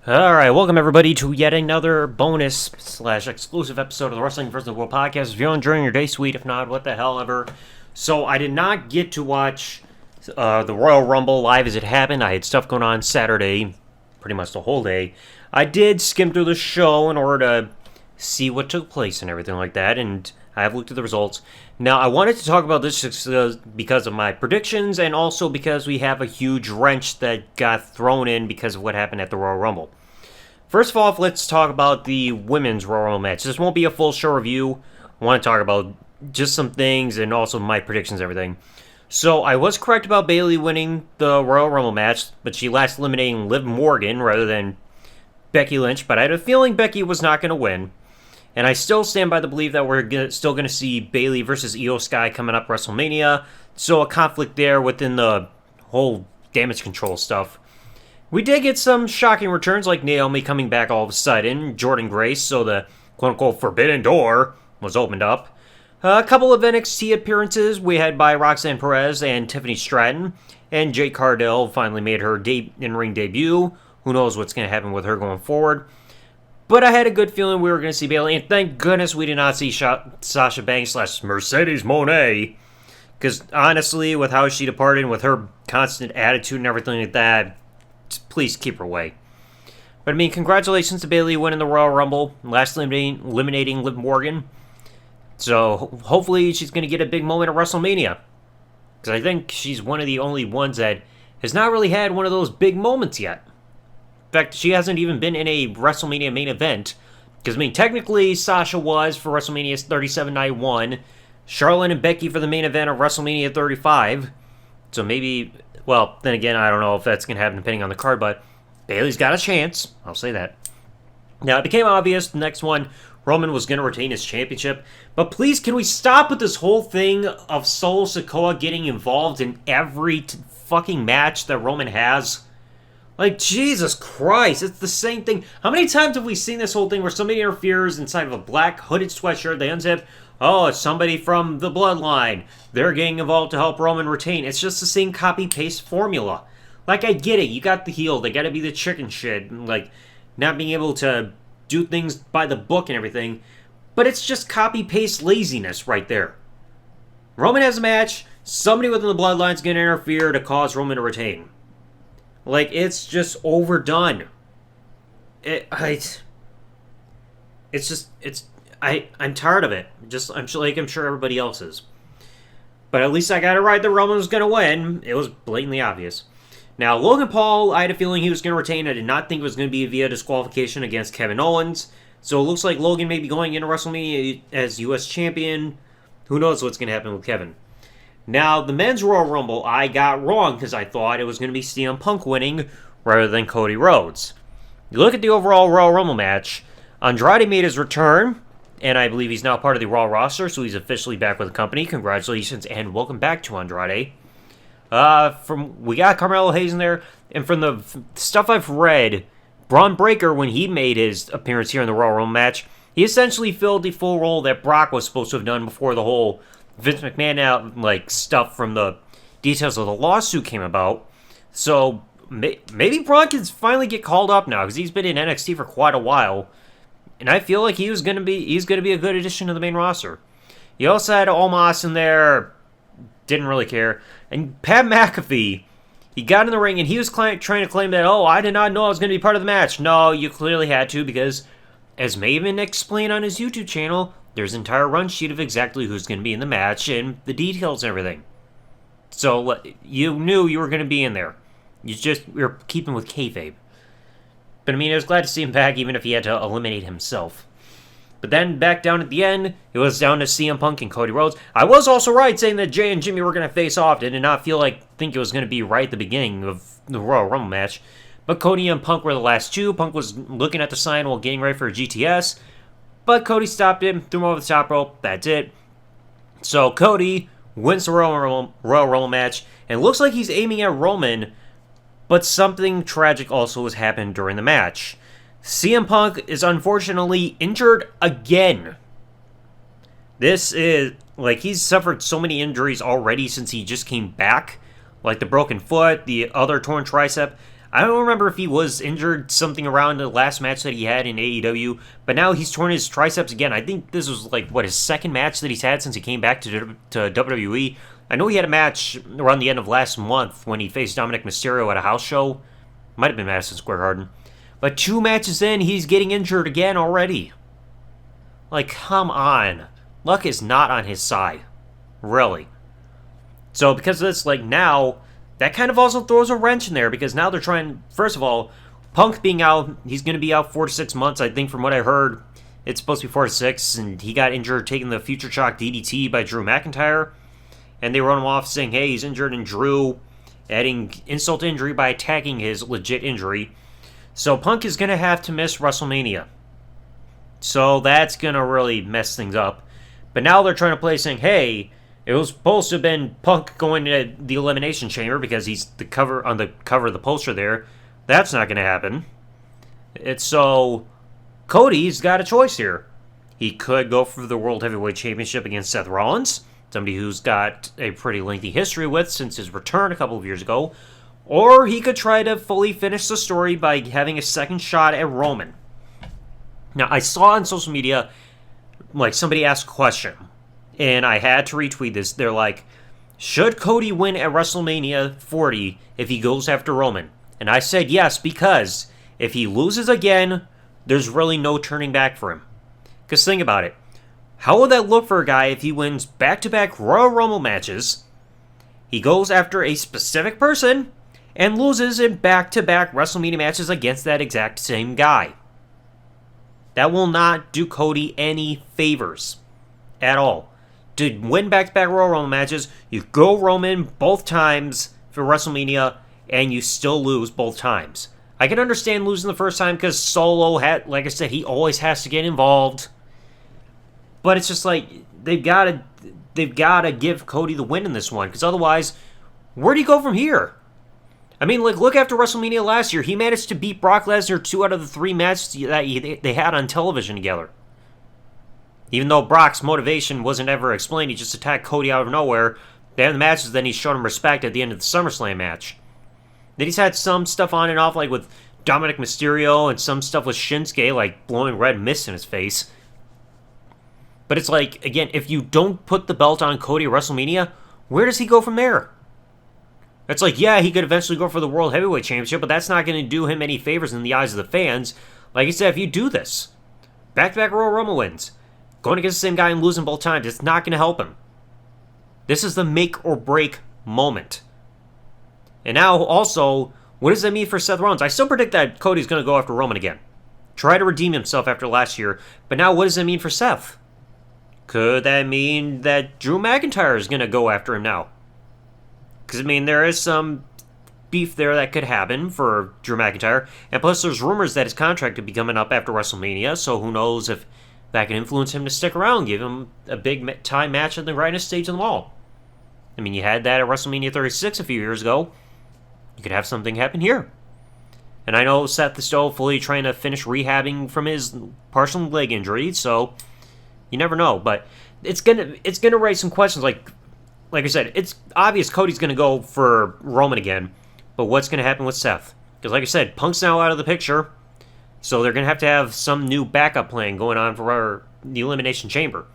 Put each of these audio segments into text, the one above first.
Alright, welcome everybody to yet another bonus slash exclusive episode of the Wrestling vs. the World podcast. If you're enjoying your day, sweet. If not, what the hell ever. So, I did not get to watch the Royal Rumble live as it happened. I had stuff going on Saturday, pretty much the whole day. I did skim through the show in order to see what took place and everything like that, and I have looked at the results. Now, I wanted to talk about this just because of my predictions, and also because we have a huge wrench that got thrown in because of what happened at the Royal Rumble. First of all, let's talk about the women's Royal Rumble match. This won't be a full show review. I want to talk about just some things and also my predictions and everything. So, I was correct about Bayley winning the Royal Rumble match, but she last eliminating Liv Morgan rather than Becky Lynch, but I had a feeling Becky was not going to win. And I still stand by the belief that we're still going to see Bayley versus Io Sky coming up WrestleMania. So a conflict there within the whole damage control stuff. We did get some shocking returns like Naomi coming back all of a sudden, Jordan Grace, so the quote-unquote forbidden door was opened up. A couple of NXT appearances we had by Roxanne Perez and Tiffany Stratton. And Jade Cargill finally made her in-ring debut. Who knows what's going to happen with her going forward. But I had a good feeling we were going to see Bayley, and thank goodness we did not see Sasha Banks / Mercedes Moné. Because honestly, with how she departed and with her constant attitude and everything like that, please keep her away. But I mean, congratulations to Bayley winning the Royal Rumble, last eliminating Liv Morgan. So hopefully she's going to get a big moment at WrestleMania. Because I think she's one of the only ones that has not really had one of those big moments yet. In fact, she hasn't even been in a WrestleMania main event. Because, I mean, technically, Sasha was for WrestleMania 37 Night 1. Charlotte and Becky for the main event of WrestleMania 35. So maybe, well, then again, I don't know if that's going to happen depending on the card, but Bayley's got a chance. I'll say that. Now, it became obvious the next one, Roman was going to retain his championship. But please, can we stop with this whole thing of Solo Sikoa getting involved in every fucking match that Roman has? Like, Jesus Christ, it's the same thing. How many times have we seen this whole thing where somebody interferes inside of a black hooded sweatshirt, they unzip, oh, it's somebody from the bloodline. They're getting involved to help Roman retain. It's just the same copy-paste formula. Like, I get it, you got the heel, they gotta be the chicken shit, like, not being able to do things by the book and everything, but it's just copy-paste laziness right there. Roman has a match, somebody within the bloodline's gonna interfere to cause Roman to retain. Like, it's just overdone. I'm tired of it. I'm sure everybody else is. But at least I got it right that Roman was going to win. It was blatantly obvious. Now, Logan Paul, I had a feeling he was going to retain. I did not think it was going to be via disqualification against Kevin Owens. So it looks like Logan may be going into WrestleMania as U.S. champion. Who knows what's going to happen with Kevin. Now, the men's Royal Rumble, I got wrong because I thought it was going to be CM Punk winning rather than Cody Rhodes. You look at the overall Royal Rumble match, Andrade made his return, and I believe he's now part of the Raw roster, so he's officially back with the company. Congratulations and welcome back to Andrade. We got Carmelo Hayes in there, and from the stuff I've read, Braun Breaker, when he made his appearance here in the Royal Rumble match, he essentially filled the full role that Brock was supposed to have done before the whole Vince McMahon stuff from the details of the lawsuit came about. So maybe Braun can finally get called up now because he's been in NXT for quite a while, and I feel like he's going to be a good addition to the main roster. You also had Omos in there, didn't really care, and Pat McAfee. He got in the ring and he was trying to claim that, oh, I did not know I was going to be part of the match. No, you clearly had to because, as Maven explained on his YouTube channel, there's an entire run sheet of exactly who's going to be in the match and the details and everything. So you knew you were going to be in there. You're keeping with kayfabe. But I mean, I was glad to see him back even if he had to eliminate himself. But then back down at the end, it was down to CM Punk and Cody Rhodes. I was also right saying that Jay and Jimmy were going to face off. I did not think it was going to be right at the beginning of the Royal Rumble match. But Cody and Punk were the last two. Punk was looking at the sign while getting ready for a GTS. But Cody stopped him, threw him over the top rope. That's it. So Cody wins the Royal Rumble match. And it looks like he's aiming at Roman. But something tragic also has happened during the match. CM Punk is unfortunately injured again. This is, he's suffered so many injuries already since he just came back. Like the broken foot, the other torn tricep. I don't remember if he was injured something around the last match that he had in AEW, but now he's torn his triceps again. I think this was his second match that he's had since he came back to WWE. I know he had a match around the end of last month when he faced Dominic Mysterio at a house show. Might have been Madison Square Garden. But 2 matches in, he's getting injured again already. Come on. Luck is not on his side. Really. So because of this, now, that kind of also throws a wrench in there because now they're trying, first of all, Punk being out, he's going to be out 4 to 6 months, I think, from what I heard. It's supposed to be 4 to 6, and he got injured taking the Future Shock DDT by Drew McIntyre. And they run him off saying, hey, he's injured, and Drew adding insult to injury by attacking his legit injury. So Punk is going to have to miss WrestleMania. So that's going to really mess things up. But now they're trying to play saying, hey, it was supposed to have been Punk going to the Elimination Chamber because he's on the cover of the poster there. That's not going to happen. So Cody's got a choice here. He could go for the World Heavyweight Championship against Seth Rollins, somebody who's got a pretty lengthy history with since his return a couple of years ago. Or he could try to fully finish the story by having a second shot at Roman. Now, I saw on social media, somebody asked a question, and I had to retweet this. They're like, should Cody win at WrestleMania 40 if he goes after Roman? And I said yes, because if he loses again, there's really no turning back for him. Because think about it. How would that look for a guy if he wins back-to-back Royal Rumble matches, he goes after a specific person, and loses in back-to-back WrestleMania matches against that exact same guy? That will not do Cody any favors at all. To win back-to-back Royal Rumble matches, you go Roman both times for WrestleMania, and you still lose both times. I can understand losing the first time because Solo had, like I said, he always has to get involved. But it's just they've got to give Cody the win in this one, because otherwise, where do you go from here? I mean, look after WrestleMania last year. He managed to beat Brock Lesnar 2 out of the 3 matches that they had on television together. Even though Brock's motivation wasn't ever explained, he just attacked Cody out of nowhere. They had the matches, then he showed him respect at the end of the SummerSlam match. Then he's had some stuff on and off, with Dominic Mysterio, and some stuff with Shinsuke, blowing red mist in his face. But it's again, if you don't put the belt on Cody at WrestleMania, where does he go from there? It's yeah, he could eventually go for the World Heavyweight Championship, but that's not going to do him any favors in the eyes of the fans. Like I said, if you do this, back-to-back Royal Rumble wins, going against the same guy and losing both times, it's not going to help him. This is the make-or-break moment. And now, also, what does that mean for Seth Rollins? I still predict that Cody's going to go after Roman again. Try to redeem himself after last year, but now what does that mean for Seth? Could that mean that Drew McIntyre is going to go after him now? Because, there is some beef there that could happen for Drew McIntyre. And plus, there's rumors that his contract could be coming up after WrestleMania, so who knows if that can influence him to stick around, give him a big-time match at the brightest stage of them all. You had that at WrestleMania 36 a few years ago. You could have something happen here. And I know Seth is still fully trying to finish rehabbing from his partial leg injury, so you never know. But it's gonna raise some questions. Like I said, it's obvious Cody's going to go for Roman again, but what's going to happen with Seth? Because like I said, Punk's now out of the picture, so they're going to have some new backup plan going on for the Elimination Chamber.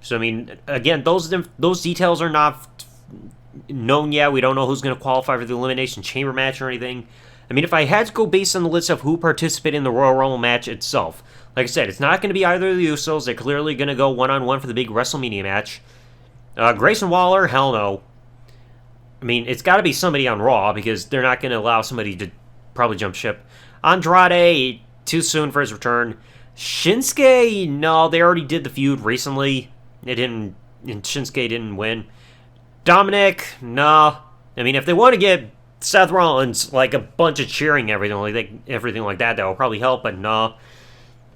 So, again, those details are not known yet. We don't know who's going to qualify for the Elimination Chamber match or anything. If I had to go based on the list of who participated in the Royal Rumble match itself, like I said, it's not going to be either of the Usos. They're clearly going to go one-on-one for the big WrestleMania match. Grayson Waller, hell no. It's got to be somebody on Raw because they're not going to allow somebody to probably jump ship. Andrade, too soon for his return. Shinsuke, no, they already did the feud recently. And Shinsuke didn't win. Dominic, no. If they want to get Seth Rollins, a bunch of cheering, everything like that will probably help, but no.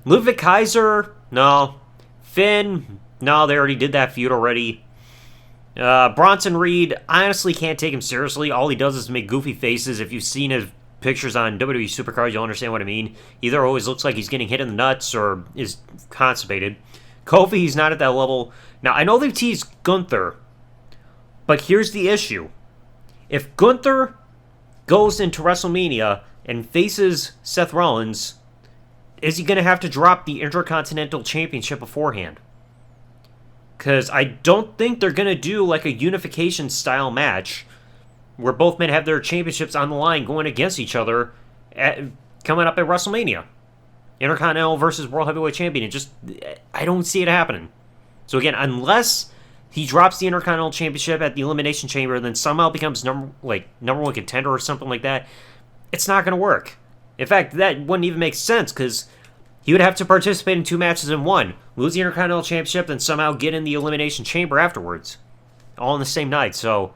Ludwig Kaiser, no. Finn, no, they already did that feud already. Bronson Reed, I honestly can't take him seriously. All he does is make goofy faces. If you've seen his pictures on WWE Supercard, you'll understand what I mean. Either always looks like he's getting hit in the nuts or is constipated. Kofi, he's not at that level. Now, I know they've teased Gunther, but here's the issue. If Gunther goes into WrestleMania and faces Seth Rollins, is he going to have to drop the Intercontinental Championship beforehand? Because I don't think they're going to do like a unification style match where both men have their championships on the line going against each other coming up at WrestleMania. Intercontinental versus World Heavyweight Champion. I don't see it happening. So again, unless he drops the Intercontinental Championship at the Elimination Chamber and then somehow becomes number one contender or something like that, it's not going to work. In fact, that wouldn't even make sense because he would have to participate in 2 matches in one, lose the Intercontinental Championship, then somehow get in the Elimination Chamber afterwards. All in the same night, so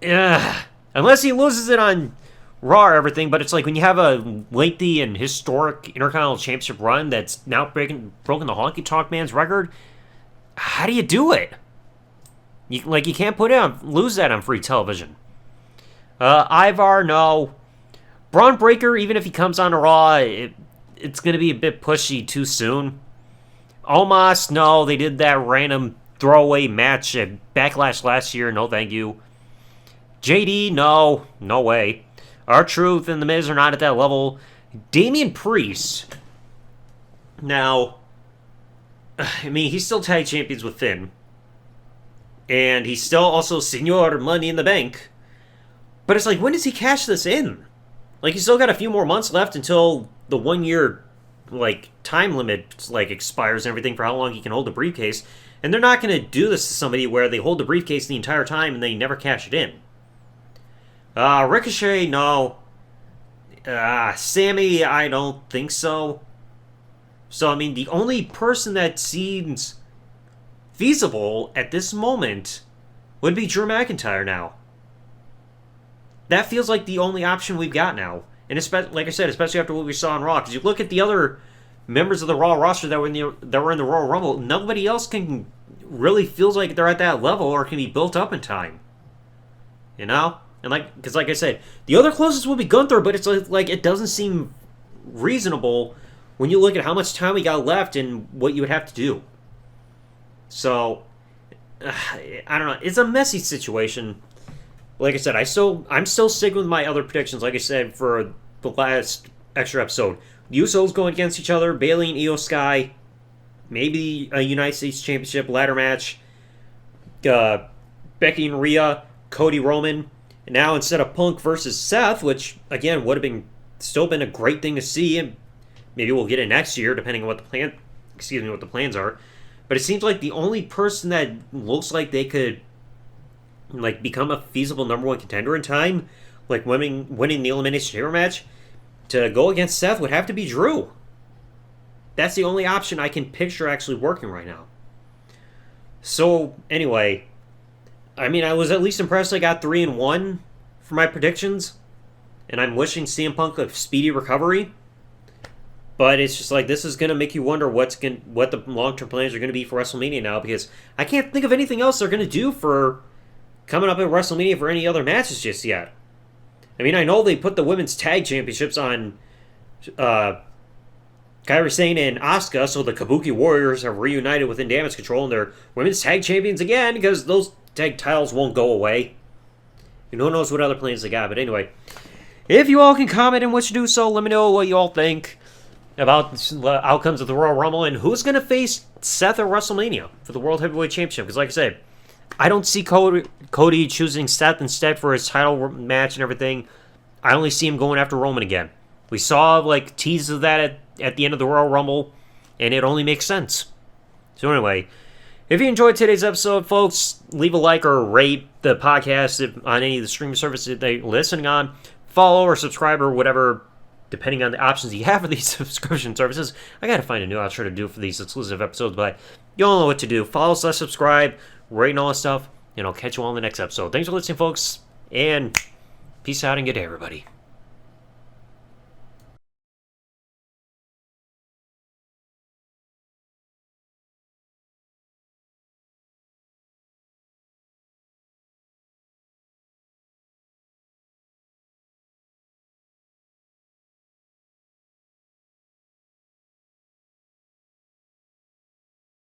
unless he loses it on Raw or everything, but it's like when you have a lengthy and historic Intercontinental Championship run that's now broken the Honky Tonk Man's record, how do you do it? You can't lose that on free television. Ivar, no. Braun Breaker, even if he comes on to Raw, it's going to be a bit pushy too soon. Omos, no, they did that random throwaway match at Backlash last year, no thank you. JD, no way. R-Truth and The Miz are not at that level. Damian Priest, now, I mean, he's still tag champions with Finn. And he's still also Senor Money in the Bank. But it's like, when does he cash this in? Like, he's still got a few more months left until the 1 year, time limit, expires and everything for how long he can hold the briefcase. And they're not going to do this to somebody where they hold the briefcase the entire time and they never cash it in. Ricochet, no. Sammy, I don't think so. So, I mean, the only person that seems feasible at this moment would be Drew McIntyre now. That feels like the only option we've got now. And like I said, especially after what we saw on Raw. Because you look at the other members of the Raw roster that were in the Royal Rumble, nobody else really feels like they're at that level or can be built up in time. You know? And because like I said, the other closest would be Gunther, but it's like it doesn't seem reasonable when you look at how much time we got left and what you would have to do. So, I don't know. It's a messy situation. Like I said, I'm still sticking with my other predictions. Like I said, for the last extra episode, the Usos going against each other, Bayley and Io Sky, maybe a United States Championship ladder match, Becky and Rhea, Cody Roman. And now instead of Punk versus Seth, which again would have still been a great thing to see, and maybe we'll get it next year depending on what the plans are. But it seems like the only person that looks like they could become a feasible number one contender in time, winning the Elimination Chamber match, to go against Seth would have to be Drew. That's the only option I can picture actually working right now. So, anyway, I mean, I was at least impressed I got 3-1 for my predictions, and I'm wishing CM Punk a speedy recovery. But it's just this is going to make you wonder what the long-term plans are going to be for WrestleMania now, because I can't think of anything else they're going to do for coming up at WrestleMania for any other matches just yet. I mean, I know they put the women's tag championships on Kairi Sane and Asuka, so the Kabuki Warriors have reunited within Damage Control, and they're women's tag champions again, because those tag titles won't go away. And who knows what other plans they got, but anyway. If you all can comment and what you do so, let me know what you all think about the outcomes of the Royal Rumble and who's going to face Seth at WrestleMania for the World Heavyweight Championship. Because like I said, I don't see Cody choosing Seth instead for his title match and everything. I only see him going after Roman again. We saw teases of that at the end of the Royal Rumble, and it only makes sense. So anyway, if you enjoyed today's episode, folks, leave a like or rate the podcast on any of the streaming services that you're listening on. Follow or subscribe or whatever, depending on the options you have for these subscription services. I gotta find a new outro to do for these exclusive episodes, but you all know what to do. Follow, subscribe, rate, and all that stuff, and I'll catch you all in the next episode. Thanks for listening, folks, and peace out and good day, everybody.